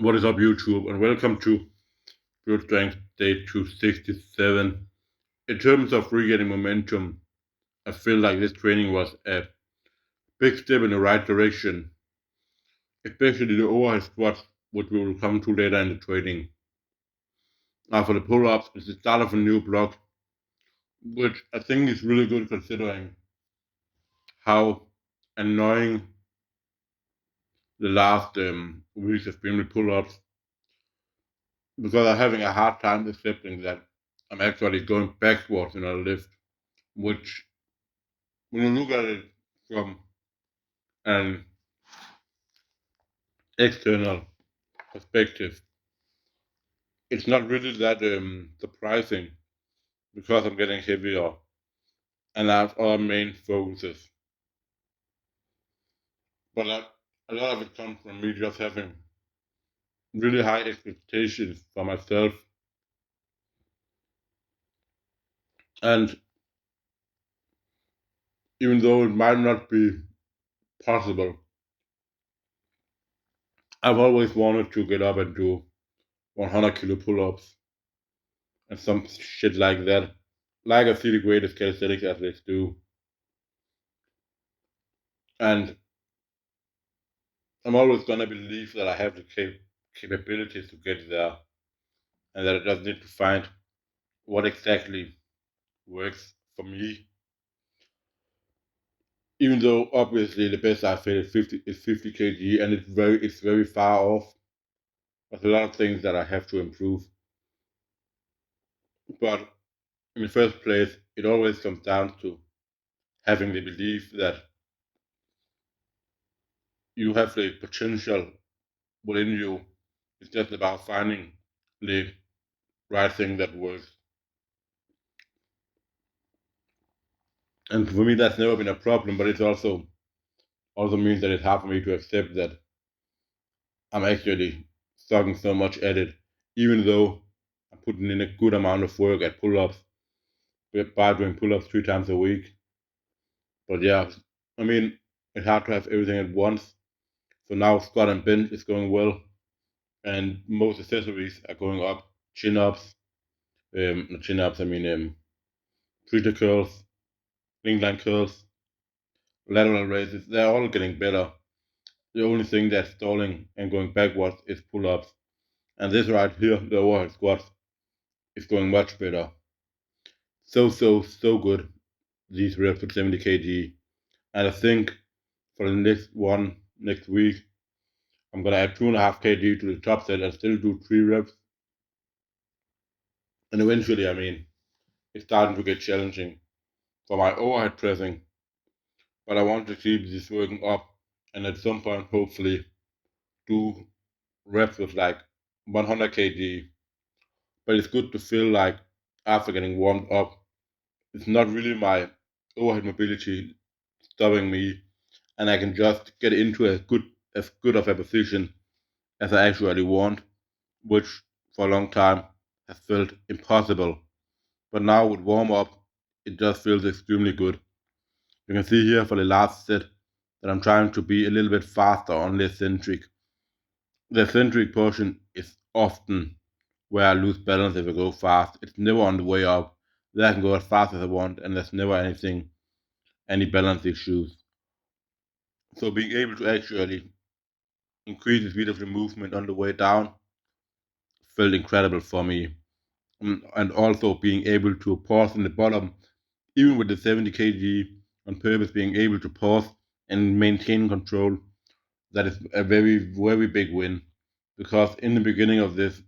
What is up, YouTube, and welcome to Pure Strength Day 267. In terms of regaining momentum, I feel like this training was a big step in the right direction, especially the overhead squats, which we will come to later in the training. Now, for the pull ups, it's the start of a new block, which I think is really good considering how annoying the last weeks have been with pull ups, because I'm having a hard time accepting that I'm actually going backwards in a lift, which when you look at it from an external perspective, it's not really that surprising because I'm getting heavier and I have other main focuses. But a lot of it comes from me just having really high expectations for myself. And even though it might not be possible, I've always wanted to get up and do 100 kilo pull ups and some shit like that, like I see the greatest calisthenics athletes do. And I'm always gonna believe that I have the capabilities to get there, and that I just need to find what exactly works for me. Even though obviously the best I feel is 50 kg, and it's very far off. There's a lot of things that I have to improve. But in the first place, it always comes down to having the belief that you have the potential within you. It's just about finding the right thing that works. And for me, that's never been a problem. But it's also means that it's hard for me to accept that I'm actually sucking so much at it, even though I'm putting in a good amount of work at pull-ups by doing pull-ups 3 times a week. But yeah, I mean, it's hard to have everything at once. So now squat and bench is going well, and most accessories are going up. Chin-ups, not chin-ups, I mean preacher curls, incline curls, lateral raises. They're all getting better. The only thing that's stalling and going backwards is pull-ups. And this right here, the overhead squats, is going much better. So good, these reps with 70 kg. And I think for the next week, I'm gonna add 2.5 kg to the top set and still do 3 reps. And eventually, I mean, it's starting to get challenging for my overhead pressing, but I want to keep this working up and at some point, hopefully, do reps with like 100 kg. But it's good to feel like after getting warmed up, it's not really my overhead mobility stopping me, and I can just get into as good of a position as I actually want, which for a long time has felt impossible. But now with warm up, it just feels extremely good. You can see here for the last set that I'm trying to be a little bit faster on the eccentric. The eccentric portion is often where I lose balance if I go fast. It's never on the way up. There I can go as fast as I want, and there's never any balance issues. So being able to actually increase the speed of the movement on the way down felt incredible for me. And also being able to pause in the bottom, even with the 70 kg on purpose, being able to pause and maintain control, that is a very, very big win. Because in the beginning of this,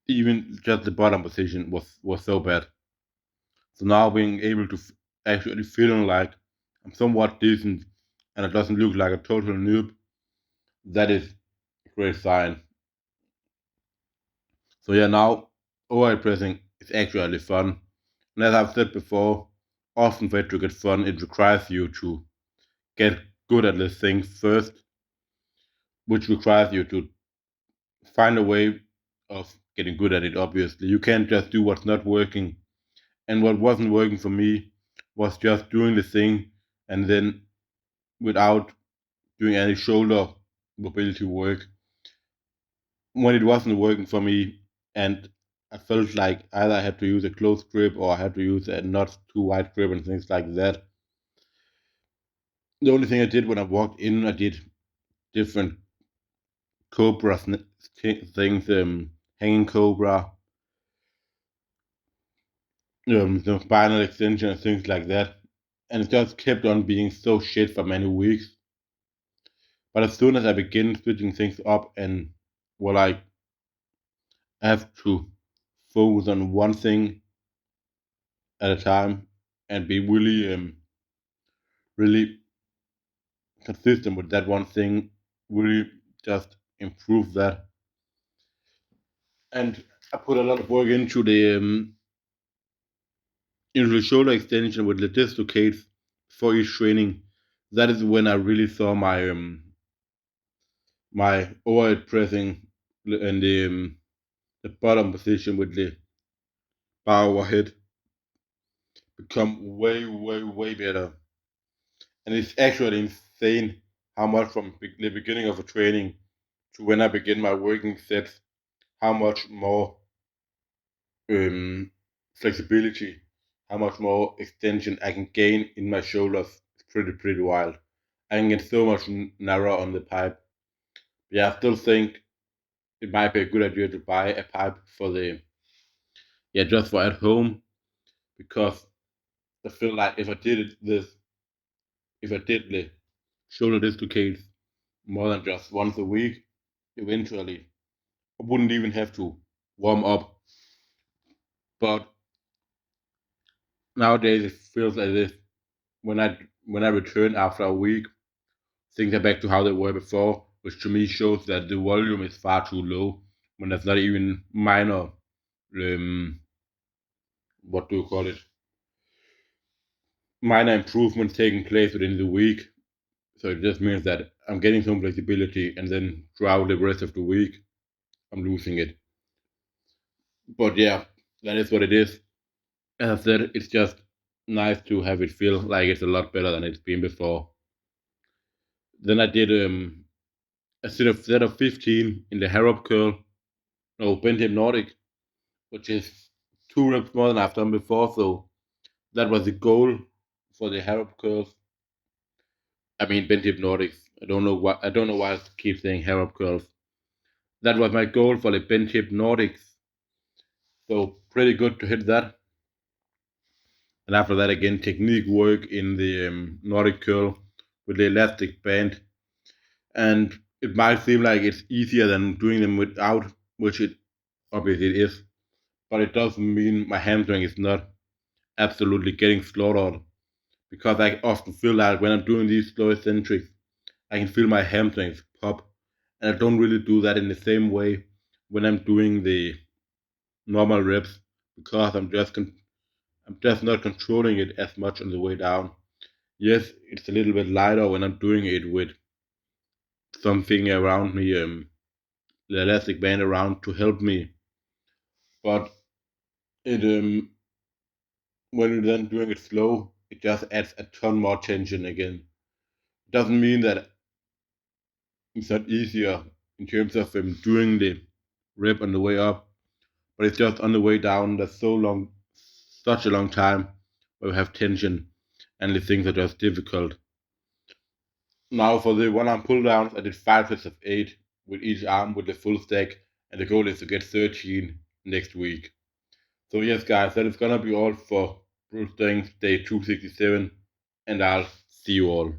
even just the bottom position was so bad. So now being able to actually feeling like I'm somewhat decent and it doesn't look like a total noob, that is a great sign. So yeah, now overhead pressing is actually fun. And as I've said before, often for it to get fun, it requires you to get good at this thing first, which requires you to find a way of getting good at it, obviously. You can't just do what's not working. And what wasn't working for me was just doing the thing and then without doing any shoulder mobility work when it wasn't working for me, and I felt like either I had to use a close grip or I had to use a not too wide grip and things like that. The only thing I did when I walked in, I did different cobra things, hanging cobra, the spinal extension and things like that. And it just kept on being so shit for many weeks. But as soon as I begin switching things up and well, I have to focus on one thing at a time and be really consistent with that one thing, really just improve that. And I put a lot of work into the shoulder extension with the dislocates for each training. That is when I really saw my overhead pressing and the bottom position with the bar overhead become way better. And it's actually insane how much from the beginning of a training to when I begin my working sets, how much more um, flexibility, how much more extension I can gain in my shoulders. It's pretty wild. I can get so much narrower on the pipe. Yeah, I still think it might be a good idea to buy a pipe for just for at home, because I feel like if I did the shoulder dislocates more than just once a week, eventually I wouldn't even have to warm up. But nowadays it feels as if when I return after a week, things are back to how they were before, which to me shows that the volume is far too low when there's not even minor what do you call it? Minor improvements taking place within the week. So it just means that I'm getting some flexibility and then throughout the rest of the week I'm losing it. But yeah, that is what it is. As I said, it's just nice to have it feel like it's a lot better than it's been before. Then I did a set of 15 in the Harrop curl, no bent hip Nordic, which is 2 reps more than I've done before. So that was the goal for the Harrop curls. I mean bent hip Nordics. I don't know why I keep saying Harrop curls. That was my goal for the bent hip Nordics. So pretty good to hit that. And after that, again, technique work in the Nordic curl with the elastic band. And it might seem like it's easier than doing them without, which it obviously it is. But it doesn't mean my hamstring is not absolutely getting slaughtered. Because I often feel that when I'm doing these slow eccentrics, I can feel my hamstrings pop. And I don't really do that in the same way when I'm doing the normal reps, because I'm just not controlling it as much on the way down. Yes, it's a little bit lighter when I'm doing it with something around me, the elastic band around to help me. But it when you're then doing it slow, it just adds a ton more tension again. It doesn't mean that it's not easier in terms of doing the rep on the way up, but it's just on the way down. That's such a long time where we have tension, and the things are just difficult. Now for the one arm pull downs, I did 5 sets of 8 with each arm with the full stack, and the goal is to get 13 next week. So yes, guys, that is gonna be all for Bruce Strength Day 267, and I'll see you all.